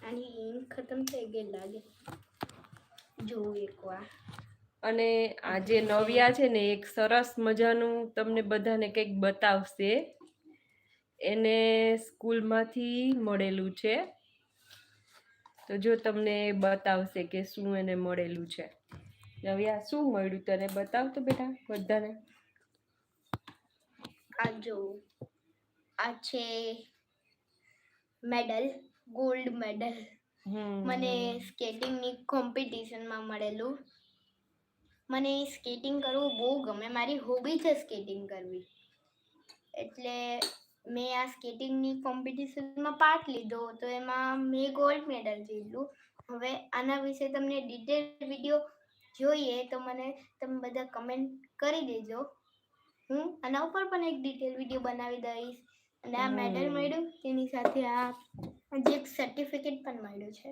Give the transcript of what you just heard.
આની ઈંક ખતમ થઈ ગઈ લાગે. જોઉં એકવાર. અને આ જે નવ્યા છે ને એક સરસ મજાનું તમને બધાને કંઈક બતાવશે. એને સ્કૂલમાંથી મળેલું છે. તો જો તમને બતાવશે કે શું એને મળેલું છે. નવ્યા શું મળ્યું તને? બતાવ તો બેટા બધાને. આ જો આ છે મેડલ, ગોલ્ડ મેડલ. મને સ્કેટિંગની કોમ્પિટિશનમાં મળેલું. મને સ્કેટિંગ કરવું બહુ ગમે. મારી હોબી છે સ્કેટિંગ કરવી. એટલે મેં આ સ્કેટિંગની કોમ્પિટિશનમાં પાર્ટ લીધો તો એમાં મેં ગોલ્ડ મેડલ જીત્યું. હવે આના વિશે તમને ડિટેલ વિડીયો જોઈએ તો મને તમે બધા કમેન્ટ કરી દેજો. હું આના ઉપર પણ એક ડિટેલ વિડીયો બનાવી દઈશ. અને આ મેડલ મળ્યું તેની સાથે આ જે એક સર્ટિફિકેટ પણ મળ્યું છે.